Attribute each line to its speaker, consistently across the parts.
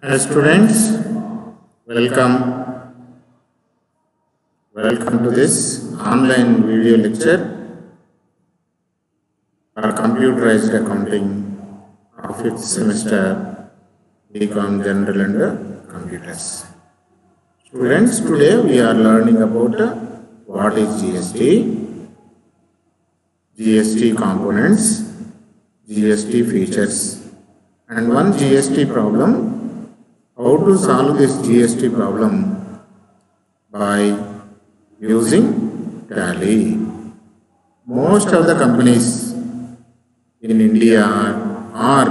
Speaker 1: Students, welcome. Welcome to this online video lecture for computerized accounting of 5th semester BCom General and Computers. Students, today we are learning about what is GST, GST components, GST features, and one GST problem. How to solve this GST problem by using Tally. Most of the companies in India or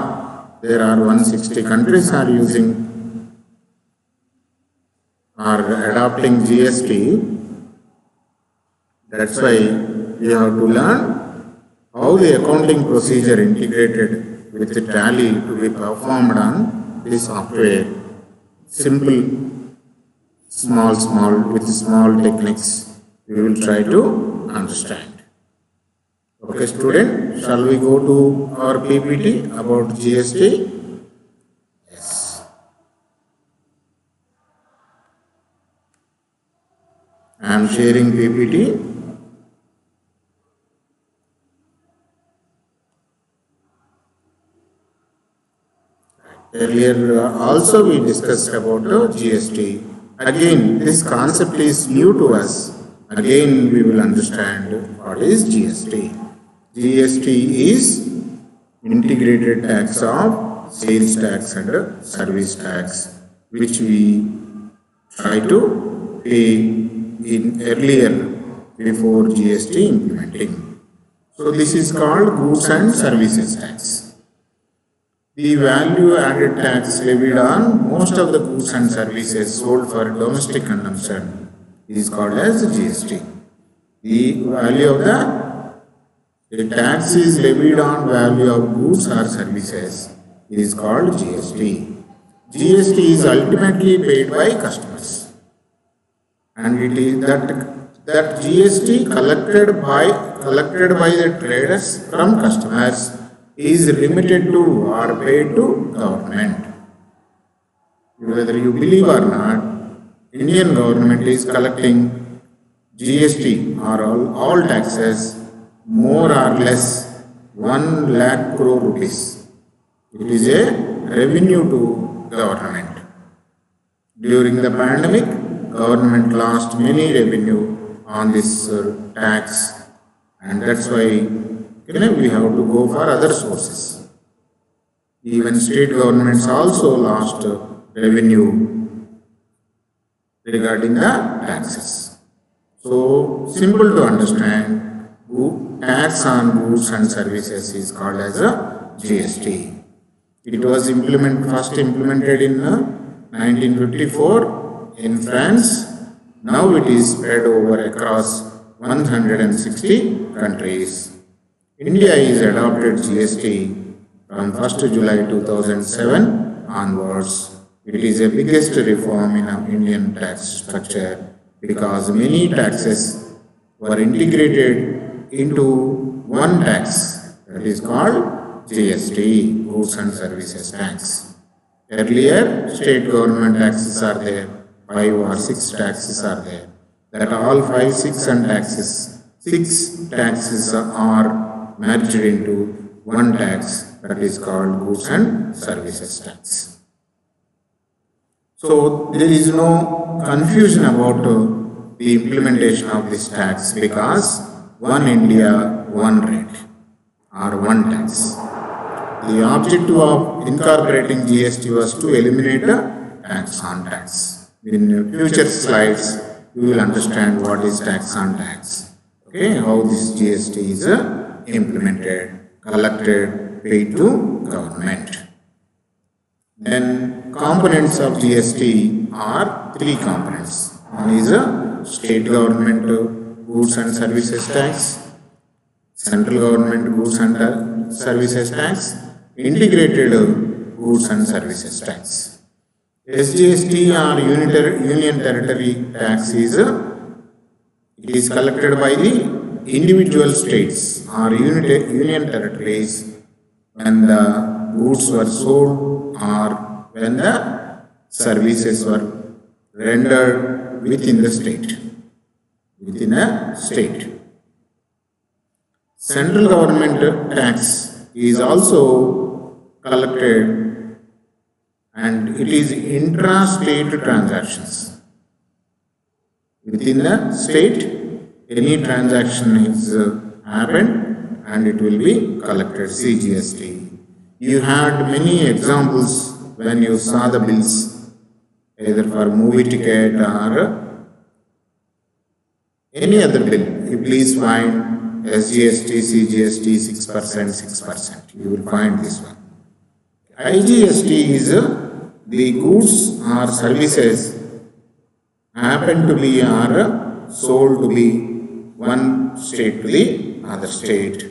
Speaker 1: there are 160 countries are using or adopting GST. That's why we have to learn how the accounting procedure integrated with the Tally to be performed on this software. Simple, small with small techniques we will try to understand. Okay, student, shall we go to our PPT about GST? Yes. I am sharing PPT. Earlier also we discussed about GST. Again, this concept is new to us. Again, we will understand what is GST. GST is integrated tax of sales tax and service tax, which we try to pay in earlier before GST implementing. So this is called goods and services tax. The value added tax levied on most of the goods and services sold for domestic consumption is called as GST. The value of the tax is levied on value of goods or services is called GST. GST is ultimately paid by customers, and it is that GST collected by the traders from customers is remitted to or paid to government. Whether you believe or not, Indian government is collecting GST or all taxes more or less 1 lakh crore rupees. It is a revenue to government. During the pandemic, government lost many revenue on this tax, and that's why we have to go for other sources. Even state governments also lost revenue regarding the taxes. So, simple to understand, tax on goods and services is called as a GST. It was first implemented in 1954 in France. Now it is spread over across 160 countries. India is adopted GST from 1st July 2007 onwards. It is the biggest reform in our Indian tax structure because many taxes were integrated into one tax that is called GST, Goods and Services Tax. Earlier, state government taxes are there, 5 or 6 taxes are there. That all 5, 6 taxes are merged into one tax that is called Goods and Services Tax. So there is no confusion about the implementation of this tax because one India, one rate or one tax. The objective of incorporating GST was to eliminate tax on tax. In future slides, you will understand what is tax on tax. Okay, how this GST is implemented, collected, paid to government. Then components of GST are 3 components. One is a state government goods and services tax, central government goods and services tax, integrated goods and services tax. SGST or union territory tax is it is collected by the individual states or union territories when the goods were sold or when the services were rendered within the state. Within a state. Central government tax is also collected and it is intra-state transactions. Within the state, any transaction is happened and it will be collected, CGST. You had many examples when you saw the bills, either for movie ticket or any other bill. You please find SGST, CGST 6%, 6%. You will find this one. IGST is the goods or services happen to be or sold to be one state to the other state.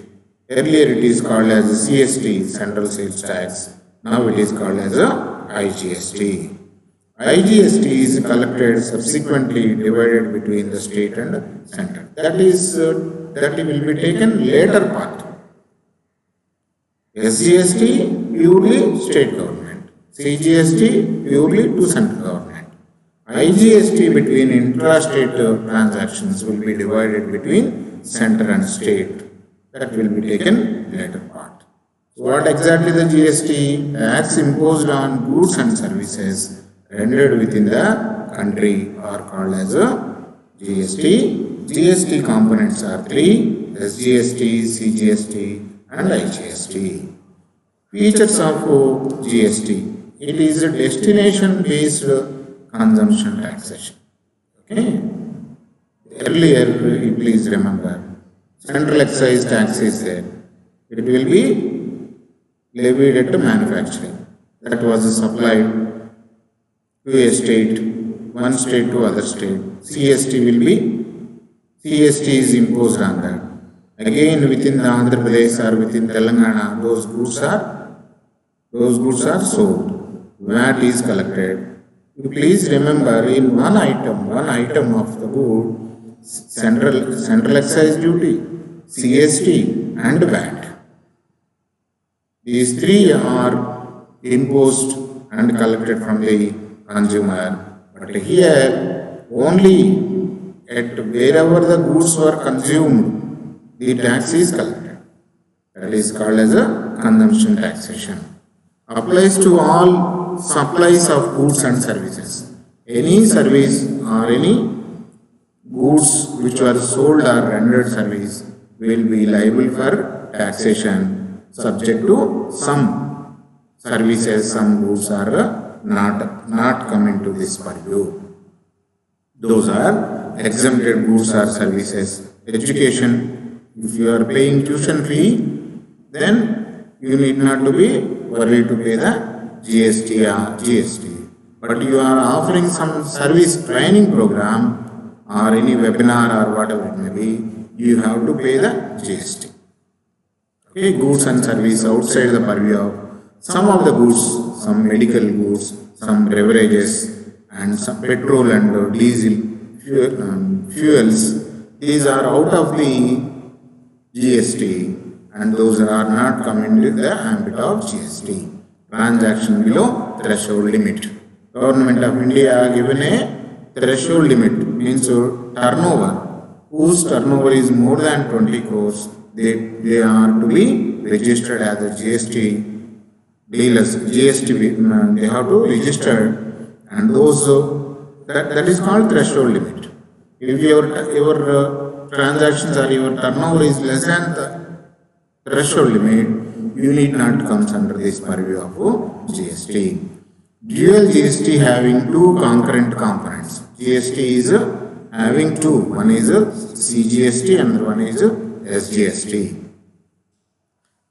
Speaker 1: Earlier it is called as CST, Central Sales Tax. Now it is called as IGST. IGST is collected subsequently divided between the state and center. That will be taken later part. SGST purely state government. CGST purely to central government. IGST between intra-state transactions will be divided between center and state. That will be taken later part. So what exactly the GST? Tax imposed on goods and services rendered within the country are called as a GST. GST components are three: SGST, CGST and IGST. Features of GST. It is a destination-based consumption taxation. Okay. Earlier, please remember, central excise tax is there. It will be levied at manufacturing. That was supplied to a state, one state to other state. CST is imposed on that. Again, within the Andhra Pradesh or within Telangana, those goods are sold. VAT is collected. You please remember, in one item of the good, central excise duty, CST and VAT. These three are imposed and collected from the consumer. But here, only at wherever the goods were consumed, the tax is collected. That is called as a consumption taxation. Applies to all supplies of goods and services. Any service or any goods which were sold or rendered service will be liable for taxation, subject to some services, some goods are not coming to this purview. Those are exempted goods or services. Education, if you are paying tuition fee, then you need not to be worried to pay the GST or GST. But you are offering some service training program or any webinar or whatever it may be, you have to pay the GST. Okay, goods and service outside the purview of some of the goods, some medical goods, some beverages, and some petrol and diesel fuels. These are out of the GST, and those are not coming to the ambit of GST. Transaction below threshold limit. Government of India given a threshold limit, means turnover. Whose turnover is more than 20 crores, they are to be registered as a GST dealers. GST they have to register, and those that is called threshold limit. If your transactions or your turnover is less than the threshold limit, you need not come under this purview of GST. Dual GST having two concurrent components. GST is having two. One is CGST and one is SGST.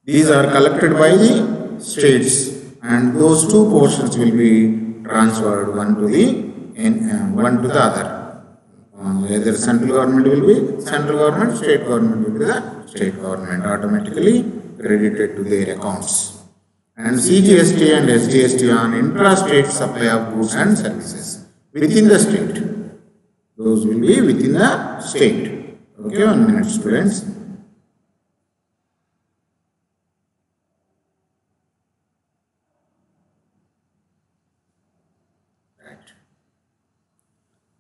Speaker 1: These are collected by the states, and those two portions will be transferred one to the other. Either central government will be central government, state government will be the state government, automatically credited to their accounts. And CGST and SGST on intra-state supply of goods and services within the state. Those will be within the state. Okay, 1 minute, students.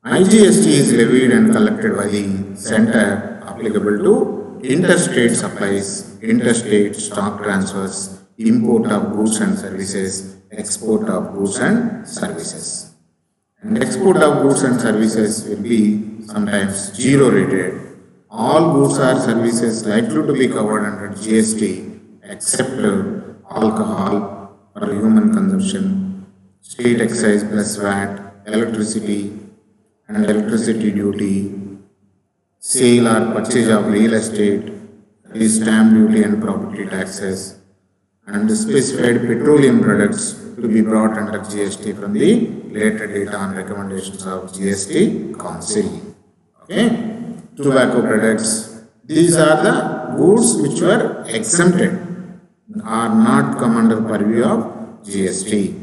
Speaker 1: IGST is levied and collected by the center, applicable to interstate supplies, interstate stock transfers, import of goods and services, export of goods and services. And export of goods and services will be sometimes zero rated. All goods or services likely to be covered under GST except alcohol for human consumption, state excise plus VAT, electricity and electricity duty, sale or purchase of real estate, that is stamp duty and property taxes, and specified petroleum products to be brought under GST from the later data on recommendations of GST Council. Okay. Tobacco products, these are the goods which were exempted, are not come under purview of GST.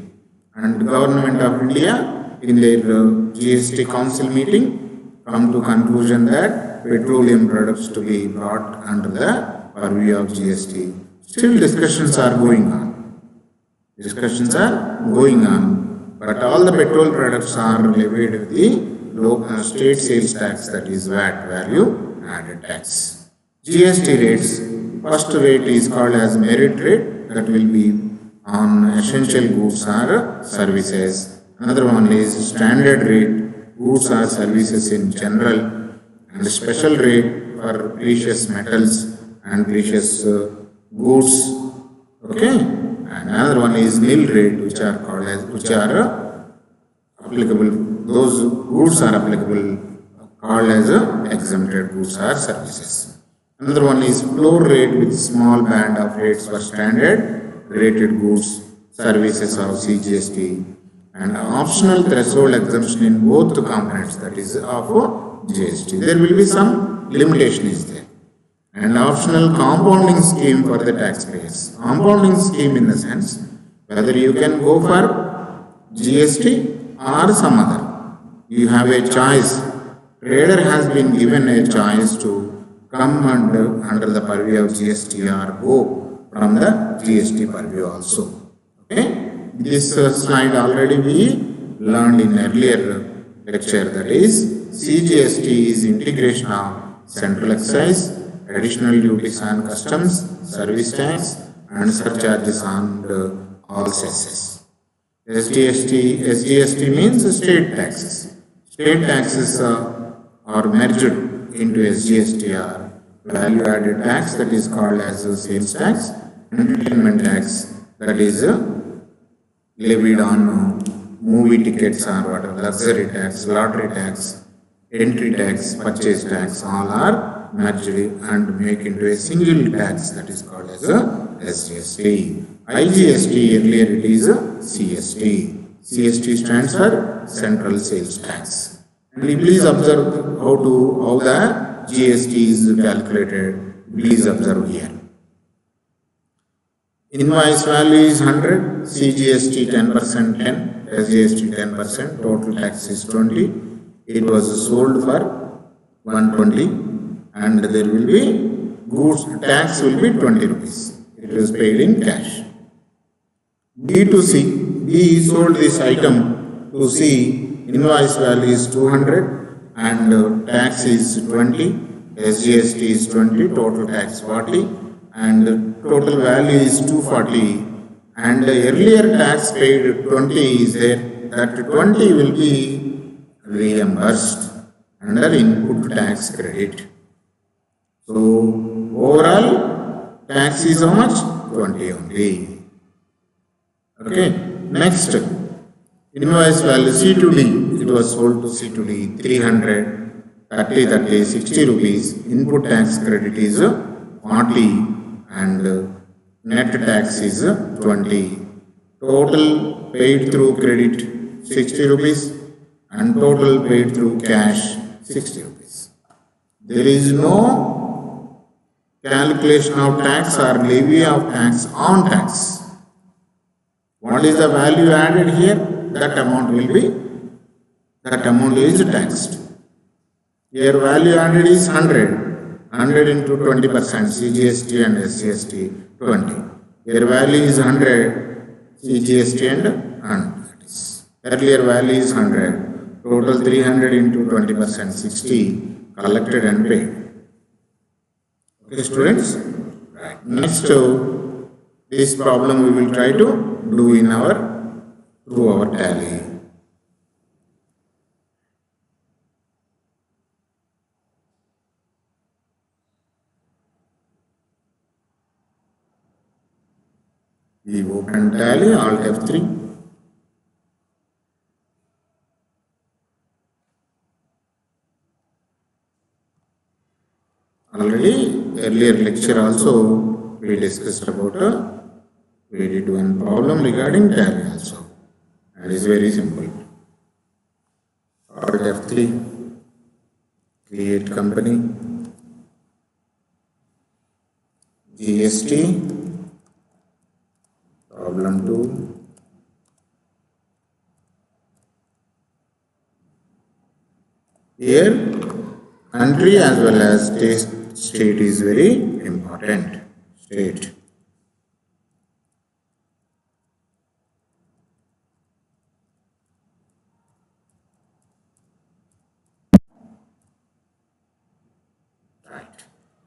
Speaker 1: And Government of India in their GST Council meeting come to conclusion that petroleum products to be brought under the purview of GST. Still discussions are going on. Discussions are going on, but all the petrol products are levied with the state sales tax, that is VAT, value added tax. GST rates, first rate is called as merit rate, that will be on essential goods or services. Another one is standard rate, goods or services in general, and special rate for precious metals and precious goods. Okay, and another one is nil rate, which are called as applicable. Those goods are applicable, called as exempted goods or services. Another one is floor rate with small band of rates for standard rated goods, services of CGST, and optional threshold exemption in both the components, that is of GST. There will be some limitation is there. And optional compounding scheme for the taxpayers. Compounding scheme in the sense whether you can go for GST or some other. You have a choice. Trader has been given a choice to come under the purview of GST or go from the GST purview also. Okay? This slide already we learned in earlier lecture, that is CGST is integration of central excise, additional duties on customs, service tax and surcharges on all cesses. SGST means state taxes. State taxes are merged into SGST, value added tax, that is called as sales tax, entertainment tax, that is levied on movie tickets or whatever, luxury tax, lottery tax, entry tax, purchase tax, all are merged and make into a single tax, that is called as SGST. IGST, earlier it is CST. CST stands for Central Sales Tax. And please observe how the GST is calculated. Please observe here. Invoice value is 100, CGST 10%, 10, SGST 10%, total tax is 20. It was sold for 120, and there will be goods tax will be 20 rupees. It was paid in cash. B to C. B sold this item to C, invoice value is 200 and tax is 20, SGST is 20, total tax 40 and total value is 240 and earlier tax paid 20 is there, that 20 will be reimbursed under input tax credit. So overall tax is how much? 20 only. Okay. Next, invoice value C to D, it was sold to C to D 300, 30, 60 rupees, input tax credit is 40 and net tax is 20. Total paid through credit 60 rupees and total paid through cash 60 rupees. There is no calculation of tax or levy of tax on tax. What is the value added here? That amount is taxed. Here value added is 100. 100 into 20%, CGST and SGST 20. Here value is 100, CGST and that is. Earlier value is 100. Total 300 into 20%, 60 collected and paid. Okay, students? Right. Next, this problem we will try to do in through our tally. We open tally, Alt F3. Already earlier lecture also we discussed about we did one problem regarding tally also. And it is very simple. Alt F3, create company, GST, problem 2, here country as well as state is very important. State. Right.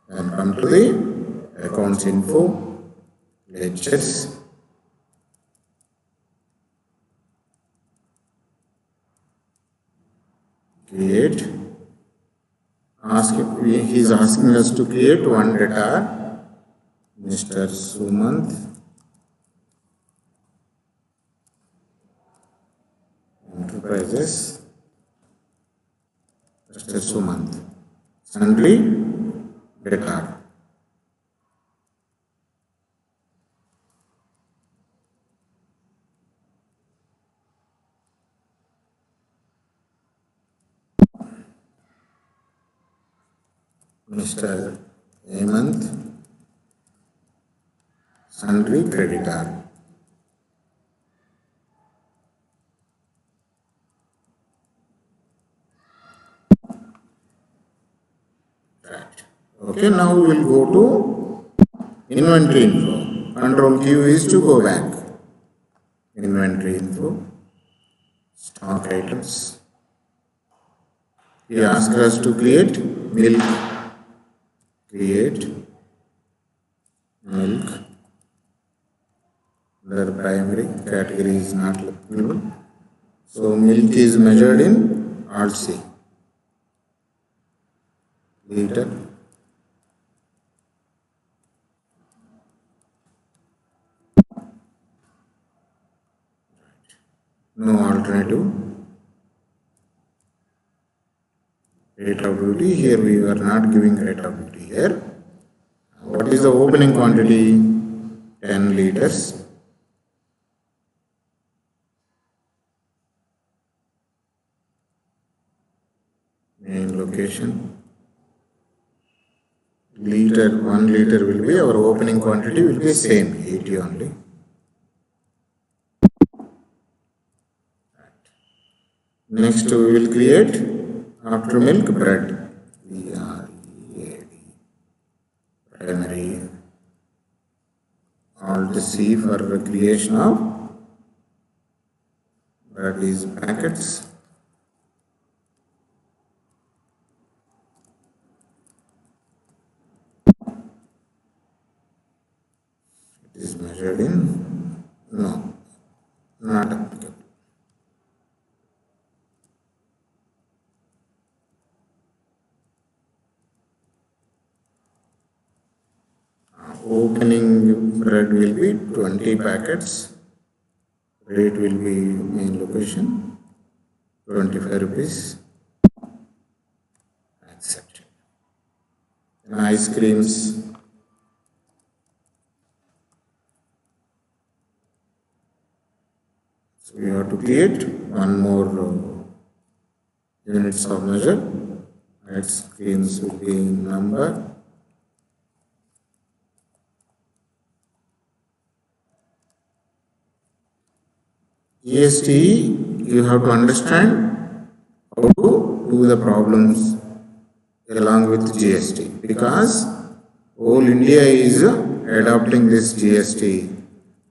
Speaker 1: Then come to the accounts info, ledgers. Create. He is asking us to create one debtor, Mr. Sumant. Enterprises, Mr. Sumant. Sundry debtor. Mr. Hemant, sundry creditor. Right. Okay, now we will go to inventory info. Control Q is to go back. Inventory info, stock items. He asked us to create milk. Create milk. The primary category is not applicable. So milk is measured in Alt C. Liter. No alternative. Rate of duty. Here we are not giving rate of duty here. What is the opening quantity? 10 liters. Main location. Liter, 1 liter will be our opening quantity will be same, 80 only. Next we will create after milk bread. Primary. Alt C for the creation of bread is packets. It is measured in no, not applicable. Opening bread will be 20 packets. Rate will be main location 25 rupees. Accepted. And ice creams. So we have to create one more units of measure. Ice creams will be number. GST, you have to understand how to do the problems along with GST because whole India is adopting this GST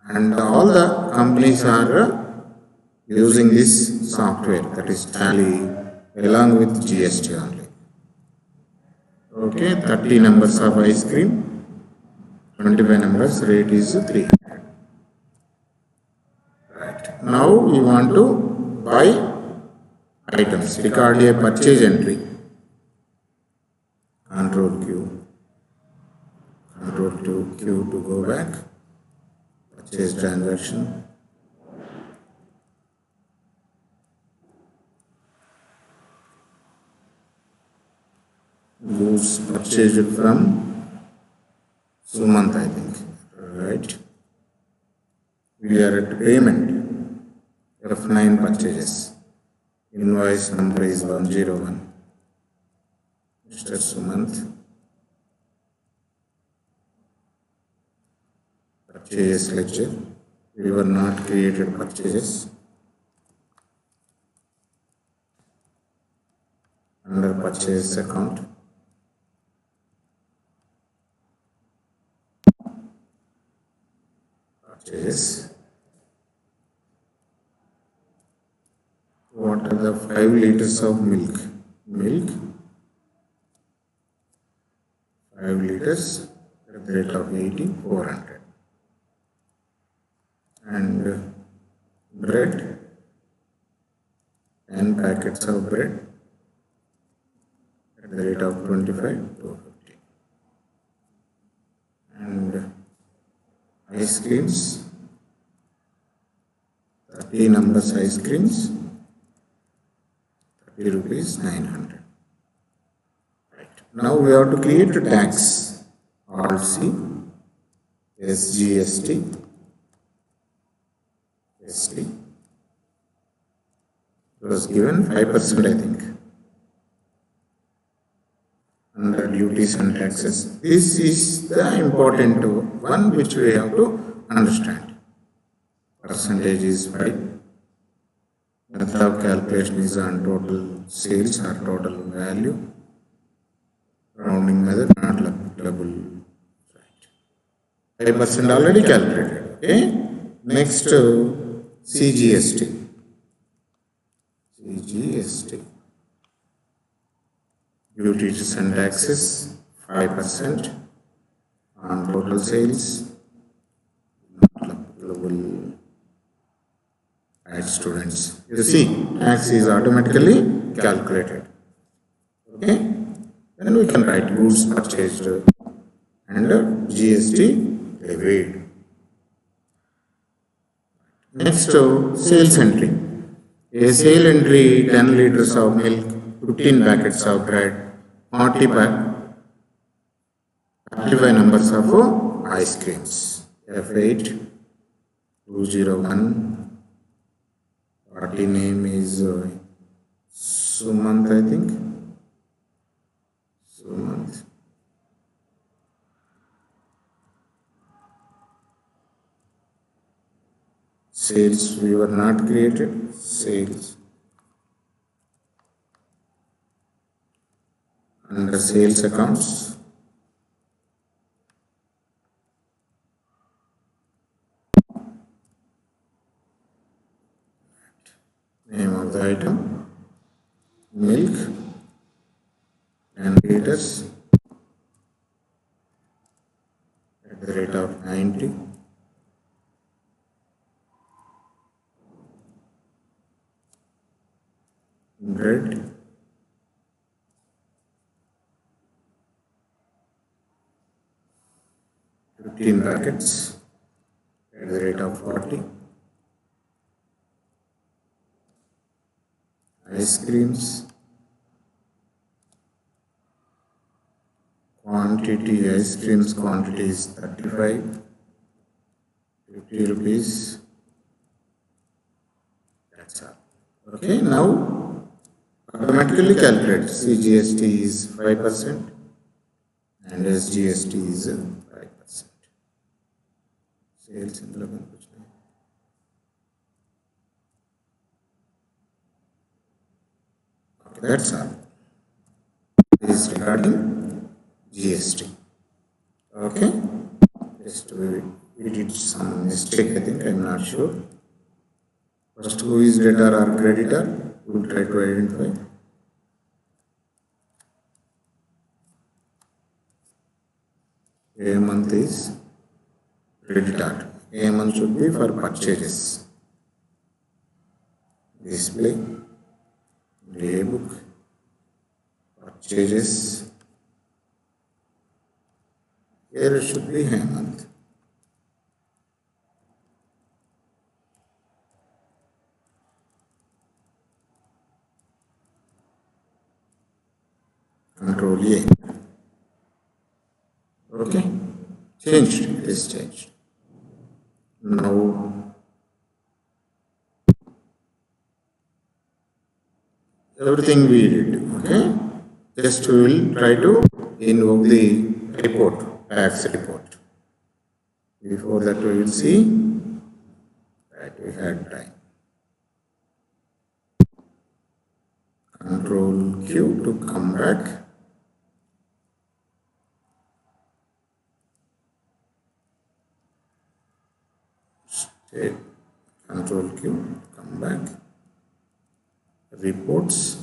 Speaker 1: and all the companies are using this software, that is Tally, along with GST only. Okay, 30 numbers of ice cream, 25 numbers, rate is 300. Right. Now we want to buy items. Record a purchase entry. Control Q. Control Q to go back. Purchase transaction. Goods purchased from Sumant, I think. Right. We are at payment. F9 purchases. Invoice number is 101. Mr. Sumant. Purchase ledger. We were not created purchases. Under purchase account. Purchase. What are the 5 liters of milk? Milk. 5 liters at the rate of 80,400. And bread. 10 packets of bread at the rate of 25,250. And ice creams. 30 numbers ice creams. 30 rupees 900. Right. Now we have to create a tax. Alt C, SGST, ST. It was given 5%, I think. Under duties and taxes. This is the important one which we have to understand. Percentage is 5. Method of calculation is on total sales or total value. Rounding method not applicable. Right. 5% already calculated. Okay. Next, CGST. CGST. Duties and taxes 5% on total sales. Not applicable. Right, students. You see, tax is automatically calculated. Okay. Then we can write goods purchased and GST levied. Next, sales entry. A sale entry 10 liters of milk, 15 packets of bread, 45 numbers of ice creams. F8 201. Party name is Sumant, I think. Sumant. Sales we were not created. Sales. Under sales accounts. Name of the item. Milk. 10 liters. At the rate of 90. Bread. $15 packets at the rate of 40. Ice creams. Quantity, ice creams quantity is 35. 50 rupees. That's all. Okay, now automatically calculate. CGST is 5% and SGST is 5%. Sales in the okay, that's all. This is regarding GST. Okay, just we did some mistake, I think, I'm not sure. First, who is debtor or creditor? We will try to identify. A month is creditor. A month should be for purchases. Display, day book, purchases. Here it should be Hemant. Control A. Okay, changed. It is changed. Now everything we did. Okay, just we will try to invoke the report, tax report. Before that, we will see that we had time. Control Q to come back. State, Control Q, come back. Reports.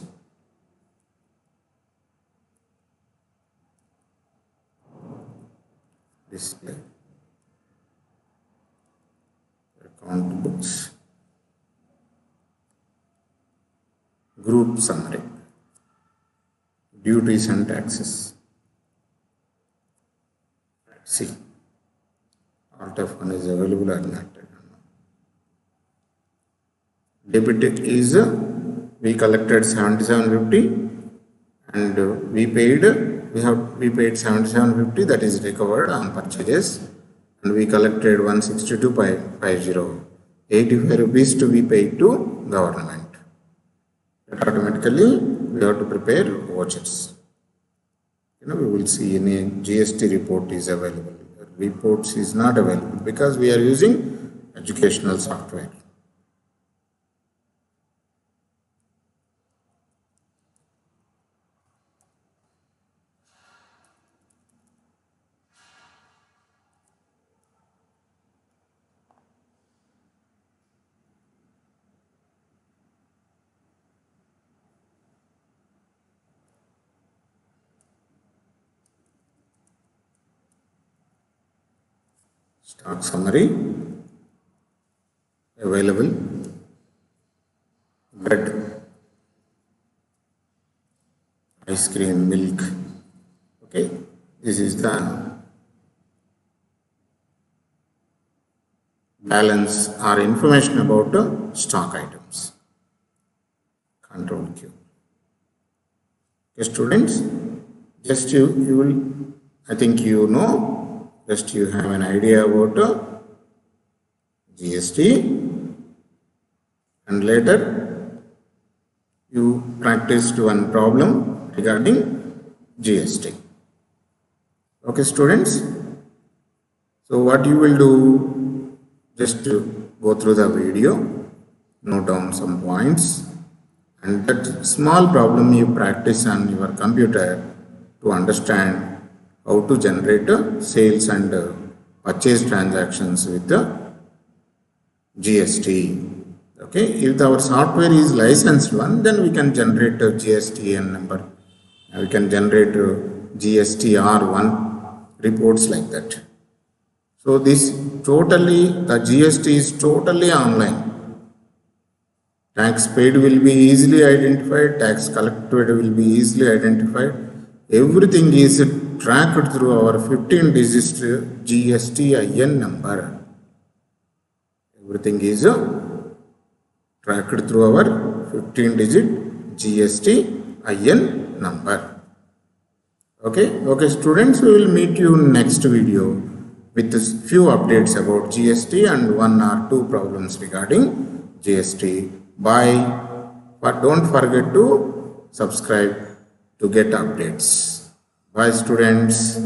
Speaker 1: Display. Account books. Group summary. Duties and taxes. See. Alt F1 is available or not. Debit is we collected 7750 and we paid 7750, that is recovered on purchases, and we collected 162.50, 85 rupees to be paid to government. That automatically we have to prepare vouchers. We will see any GST report is available. Reports is not available because we are using educational software. Stock summary, available, bread, ice cream, milk. Okay, this is the balance or information about the stock items. Control Q. Okay, students, just you will, I think you know. Just you have an idea about GST, and later you practiced one problem regarding GST. Okay, students. So what you will do, just to go through the video, note down some points, and that small problem you practice on your computer to understand how to generate sales and purchase transactions with the GST. Okay, if our software is licensed one, then we can generate a GSTN number. We can generate GSTR1 reports like that. So this totally, the GST is totally online. Tax paid will be easily identified, tax collected will be easily identified. Everything is tracked through our 15-digit GSTIN number. Everything is tracked through our 15-digit GSTIN number. Okay, students, we will meet you next video with a few updates about GST and one or two problems regarding GST. Bye. But don't forget to subscribe to get updates. Bye, students.